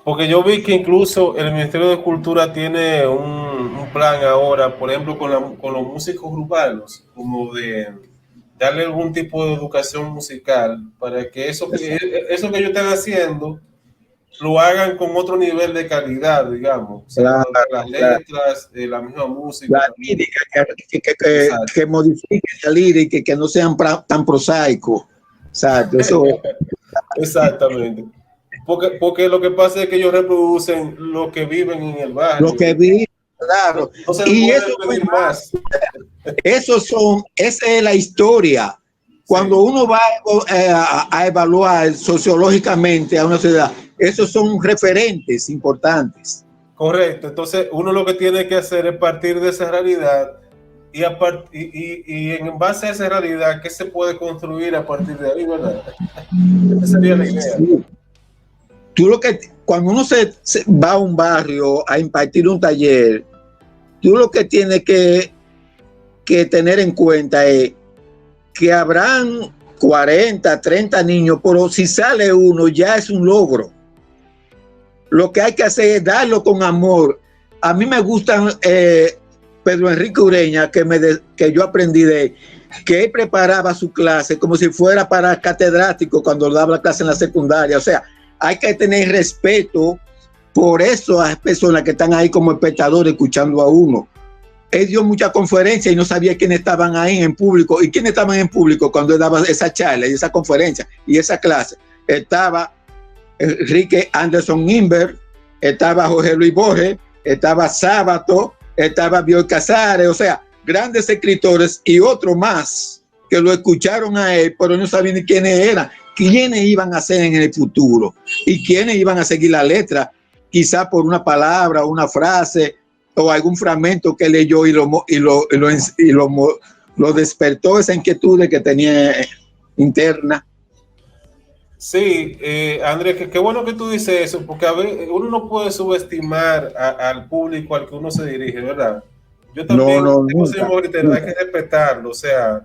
Porque yo vi que incluso el Ministerio de Cultura tiene un plan ahora, por ejemplo, con los músicos urbanos, como de darle algún tipo de educación musical para que eso que ellos están haciendo lo hagan con otro nivel de calidad, digamos. O sea, Claro, las letras, la misma música. La lírica, que modifique la lírica y que no sean tan prosaicos. Exacto, eso. Exactamente. Porque lo que pasa es que ellos reproducen lo que viven en el barrio. Lo que vi, claro. No se Y puede eso pedir más. Esa es la historia. Cuando uno va a evaluar sociológicamente a una sociedad, esos son referentes importantes. Correcto. Entonces, uno lo que tiene que hacer es partir de esa realidad y en base a esa realidad, ¿qué se puede construir a partir de ahí, verdad? Esa sería la idea. Sí. Cuando uno se va a un barrio a impartir un taller, tú lo que tienes que tener en cuenta es que habrán 40, 30 niños, pero si sale uno ya es un logro. Lo que hay que hacer es darlo con amor. A mí me gustan Pedro Enrique Ureña, que yo aprendí de él, que él preparaba su clase como si fuera para catedrático cuando daba la clase en la secundaria. O sea, hay que tener respeto por eso a las personas que están ahí como espectadores escuchando a uno. Él dio muchas conferencias y no sabía quiénes estaban ahí en público. ¿Y quiénes estaban en público cuando él daba esa charla y esa conferencia y esa clase? Estaba Enrique Anderson Inver, estaba Jorge Luis Borges, estaba Sábato, estaba Bioy Casares, o sea, grandes escritores y otros más que lo escucharon a él, pero no sabían ni quiénes eran, quiénes iban a ser en el futuro y quiénes iban a seguir la letra, quizá por una palabra, una frase o algún fragmento que leyó y lo despertó esa inquietud que tenía interna. Sí, Andrés, qué bueno que tú dices eso, porque a veces uno no puede subestimar al público al que uno se dirige, ¿verdad? Yo también, hay que respetarlo, o sea,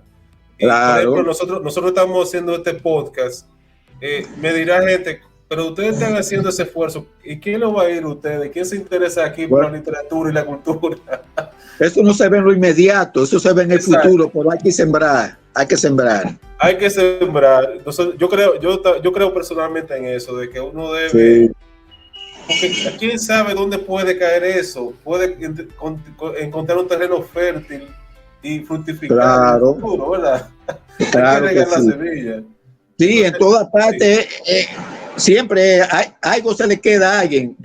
claro. por ejemplo, nosotros estamos haciendo este podcast, me dirá gente, pero ustedes están haciendo ese esfuerzo, ¿y quién lo va a ir ustedes? ¿Quién se interesa aquí por la literatura y la cultura? Eso no se ve en lo inmediato, eso se ve en el futuro, pero hay que sembrar. Hay que sembrar. Hay que sembrar. Entonces, yo creo personalmente en eso, de que uno debe... Sí. Porque quién sabe dónde puede caer eso. Puede encontrar un terreno fértil y fructificar. Claro. En el futuro, ¿verdad? Claro hay que regar sí. la semilla. Sí, entonces, en todas partes, siempre algo se le queda a alguien.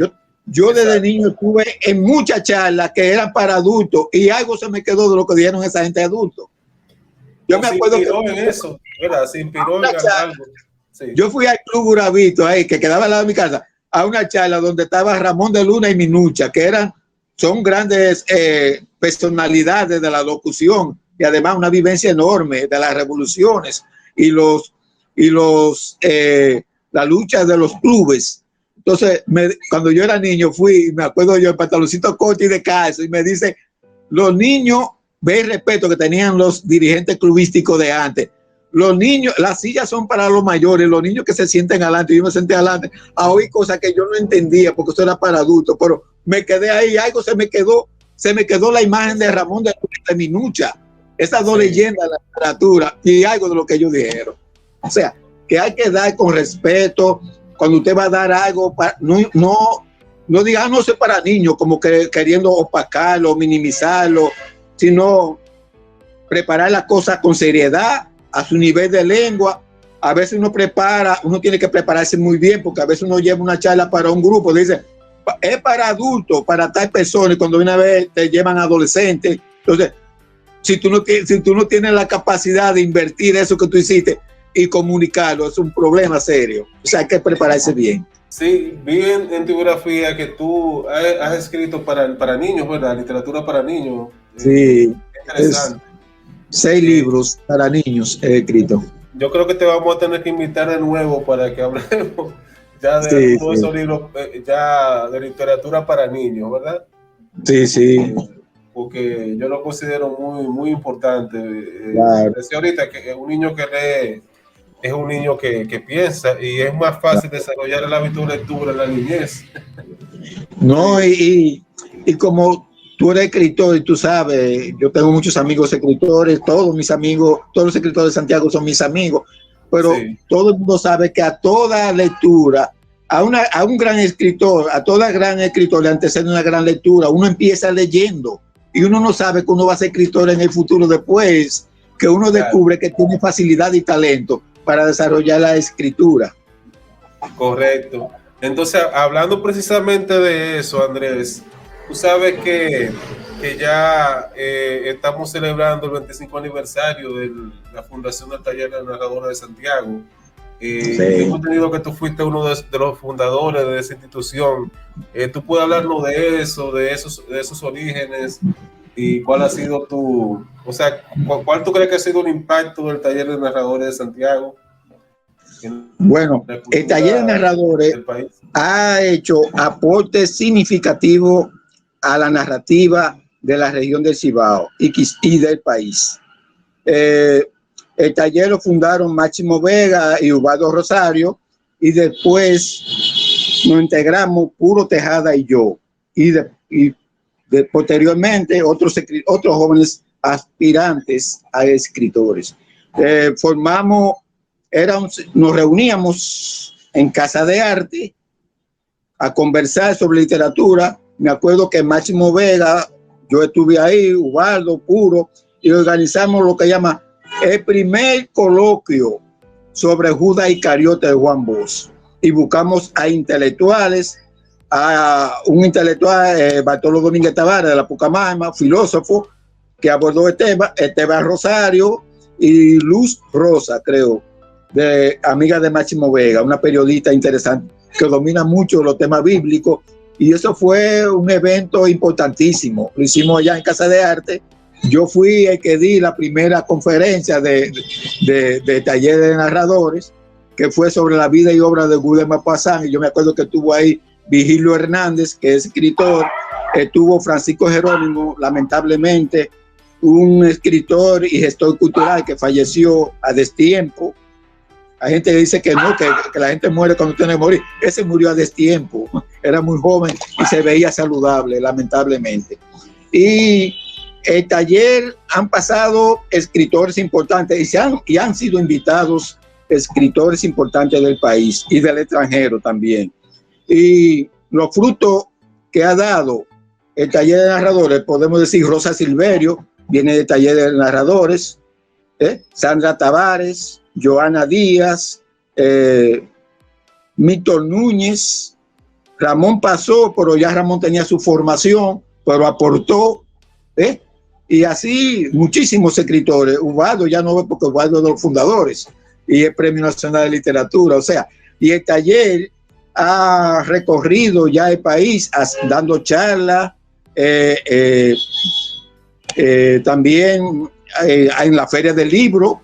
Yo desde niño estuve en muchas charlas que eran para adultos y algo se me quedó de lo que dijeron esa gente adultos. Yo me acuerdo que en eso, ¿verdad? Se inspiró en algo. Sí. Yo fui al Club Gurabito ahí, que quedaba al lado de mi casa, a una charla donde estaba Ramón de Luna y Minucha, que son grandes personalidades de la locución y además una vivencia enorme de las revoluciones y la lucha de los clubes. Entonces, cuando yo era niño fui, me acuerdo yo, el pantaloncito corto y de calzo, y me dice, los niños, ve el respeto que tenían los dirigentes clubísticos de antes. Los niños, las sillas son para los mayores, los niños que se sienten adelante, yo me senté adelante a oír cosas que yo no entendía porque eso era para adultos, pero me quedé ahí, algo se me quedó la imagen de Ramón de Minucha, esas dos leyendas de la literatura y algo de lo que ellos dijeron. O sea, que hay que dar con respeto, cuando usted va a dar algo, no diga, no sé para niños, como que queriendo opacarlo, minimizarlo, sino preparar las cosas con seriedad, a su nivel de lengua, a veces uno tiene que prepararse muy bien, porque a veces uno lleva una charla para un grupo, dice, es para adultos, para tal persona, y cuando una vez te llevan adolescentes. Entonces, si tú no tienes la capacidad de invertir eso que tú hiciste y comunicarlo, es un problema serio. O sea, hay que prepararse bien. Sí, vi en tu biografía que tú has escrito para niños, ¿verdad? Literatura para niños. Sí, Interesante. 6 libros para niños he escrito. Yo creo que te vamos a tener que invitar de nuevo para que hablemos ya de Sí, algunos de esos libros ya de literatura para niños, ¿verdad? Sí. Porque yo lo considero muy importante. Claro. Decía ahorita que un niño que lee es un niño que piensa, y es más fácil desarrollar el hábito de lectura en la niñez. No, y como tú eres escritor y tú sabes, yo tengo muchos amigos escritores, todos mis amigos, todos los escritores de Santiago son mis amigos, pero sí, todo el mundo sabe que a toda lectura, a un gran escritor, a toda gran escritor le antecede una gran lectura. Uno empieza leyendo y uno no sabe que uno va a ser escritor en el futuro después, que uno descubre que tiene facilidad y talento para desarrollar la escritura. Correcto. Entonces, hablando precisamente de eso, Andrés, tú sabes que ya estamos celebrando el 25 aniversario de la fundación del Taller de Narradores de Santiago. Sí. Hemos entendido que tú fuiste uno de los fundadores de esa institución. ¿Tú puedes hablarnos de eso, de esos orígenes, y cuál ha sido cuál tú crees que ha sido el impacto del Taller de Narradores de Santiago? Bueno, el Taller de Narradores ha hecho aportes significativos a la narrativa de la región del Cibao y del país. El taller lo fundaron Máximo Vega y Ubaldo Rosario, y después nos integramos Puro Tejada y yo, y posteriormente otros jóvenes aspirantes a escritores. Nos reuníamos en Casa de Arte a conversar sobre literatura. Me acuerdo que Máximo Vega, yo estuve ahí, Ubaldo, Puro, y organizamos lo que llama el primer coloquio sobre Judas Iscariote de Juan Bosch, y buscamos a intelectuales, a un intelectual, Bartolo Domínguez Tavares de la Pucamaima, filósofo, que abordó Esteban Rosario y Luz Rosa, creo, amiga de Máximo Vega, una periodista interesante que domina mucho los temas bíblicos, y eso fue un evento importantísimo. Lo hicimos allá en Casa de Arte. Yo fui el que di la primera conferencia de taller de narradores, que fue sobre la vida y obra de Gudem Maupassant, y yo me acuerdo que estuvo ahí Vigilio Hernández, que es escritor, estuvo Francisco Jerónimo, lamentablemente, un escritor y gestor cultural que falleció a destiempo. Hay gente que dice que no, que la gente muere cuando tiene que morir. Ese murió a destiempo, era muy joven y se veía saludable, lamentablemente. Y el taller han pasado escritores importantes y han sido invitados escritores importantes del país y del extranjero también. Y los frutos que ha dado el taller de narradores, podemos decir, Rosa Silverio viene del taller de narradores, Sandra Tavares, Joana Díaz, Víctor Núñez, Ramón pasó, pero ya Ramón tenía su formación, pero aportó, y así muchísimos escritores. Ubaldo ya no ve, porque Ubaldo es de los fundadores y es Premio Nacional de Literatura. O sea, y el taller ha recorrido ya el país dando charlas, también en la Feria del Libro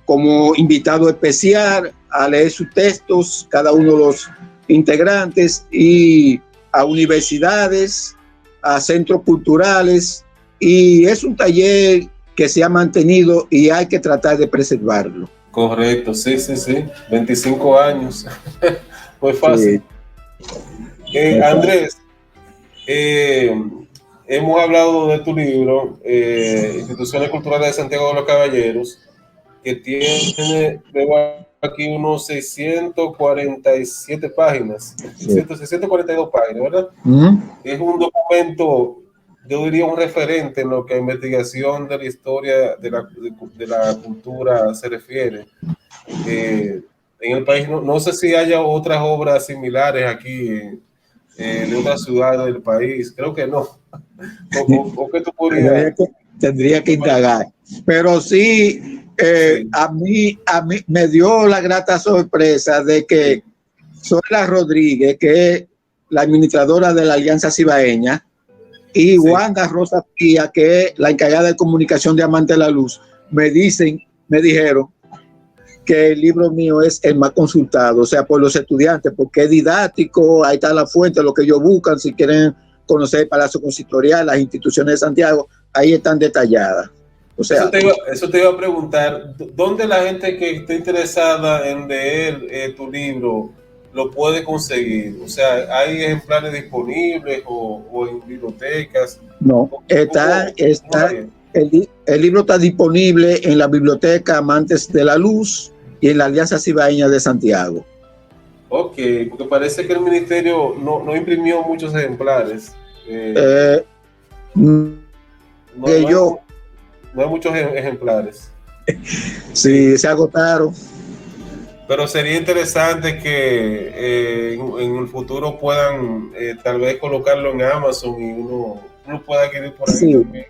como invitado especial a leer sus textos, cada uno de los integrantes, y a universidades, a centros culturales, y es un taller que se ha mantenido y hay que tratar de preservarlo. Correcto, sí, 25 años. Muy fácil. Sí. Andrés, hemos hablado de tu libro, Instituciones Culturales de Santiago de los Caballeros, que tiene, veo aquí, unos 647 páginas, 642 páginas, ¿verdad? Es un documento yo diría un referente en lo que a investigación de la historia de la cultura se refiere. En el país, no sé si haya otras obras similares aquí de otras ciudades del país, creo que no. O que tú podrías... Tendría que indagar. Pero sí, Sí. a mí me dio la grata sorpresa de que Zoila Rodríguez, que es la administradora de la Alianza Cibaeña, y Sí. Wanda Rosa Pía, que es la encargada de comunicación de Amante de la Luz, me dijeron que el libro mío es el más consultado, o sea, por los estudiantes, porque es didáctico, ahí está la fuente, lo que ellos buscan, si quieren conocer el Palacio Consistorial, las instituciones de Santiago, ahí están detalladas. O sea, eso te iba a preguntar, ¿dónde la gente que esté interesada en leer tu libro lo puede conseguir? O sea, ¿hay ejemplares disponibles o en bibliotecas? no, el libro está disponible en la Biblioteca Amantes de la Luz y en la Alianza Cibaeña de Santiago. Ok, porque parece que el ministerio no imprimió muchos ejemplares. No hay muchos ejemplares. Sí, se agotaron. Pero sería interesante que en el futuro puedan tal vez colocarlo en Amazon y uno pueda adquirir por ahí sí. también.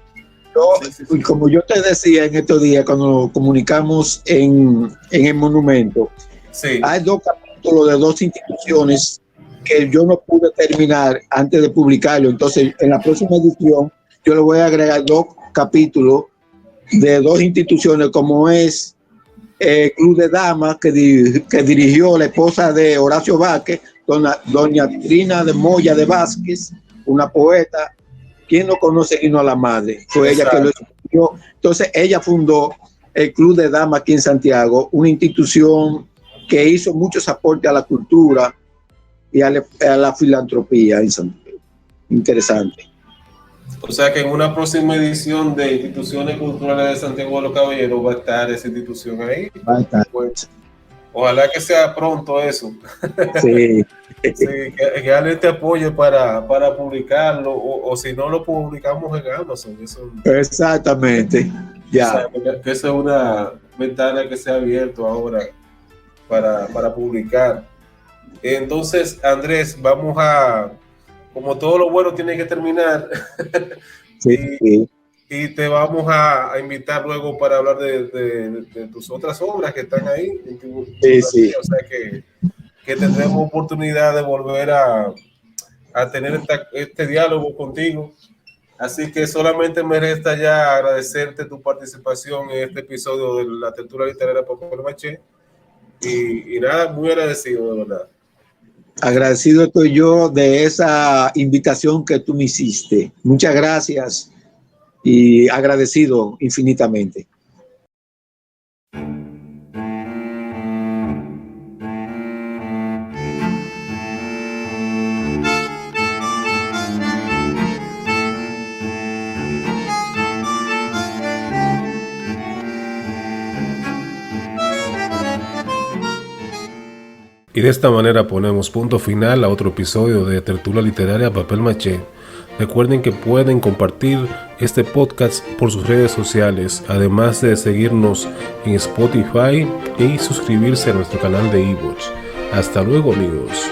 Sí. Como yo te decía en estos días cuando comunicamos en el monumento, sí. Hay 2 capítulos de 2 instituciones que yo no pude terminar antes de publicarlo. Entonces, en la próxima edición, yo le voy a agregar 2 capítulos de 2 instituciones, como es el Club de Damas que dirigió la esposa de Horacio Vázquez, doña Trina de Moya de Vázquez, una poeta. ¿Quién no conoce Himno a la Madre? Fue ella que lo escribió. Entonces, ella fundó el Club de Damas aquí en Santiago, una institución que hizo muchos aportes a la cultura y a la filantropía en Santiago. Interesante. O sea que en una próxima edición de Instituciones Culturales de Santiago de los Caballeros va a estar esa institución ahí. Va a estar. Pues, ojalá que sea pronto eso. Sí. Sí, que alguien te apoye para publicarlo, o si no lo publicamos en Amazon. Eso, exactamente. Ya. O sea, que eso es una ventana que se ha abierto ahora para publicar. Entonces, Andrés, vamos a, como todo lo bueno tiene que terminar, Sí. y te vamos a invitar luego para hablar de tus otras obras que están ahí. Sí. O sea que tendremos oportunidad de volver a tener este diálogo contigo. Así que solamente me resta ya agradecerte tu participación en este episodio de la Tertulia Literaria Papel Machete. Y nada, muy agradecido, de verdad. Agradecido estoy yo de esa invitación que tú me hiciste. Muchas gracias y agradecido infinitamente. Y de esta manera ponemos punto final a otro episodio de Tertulia Literaria Papel Maché. Recuerden que pueden compartir este podcast por sus redes sociales, además de seguirnos en Spotify y suscribirse a nuestro canal de iVoox. Hasta luego, amigos.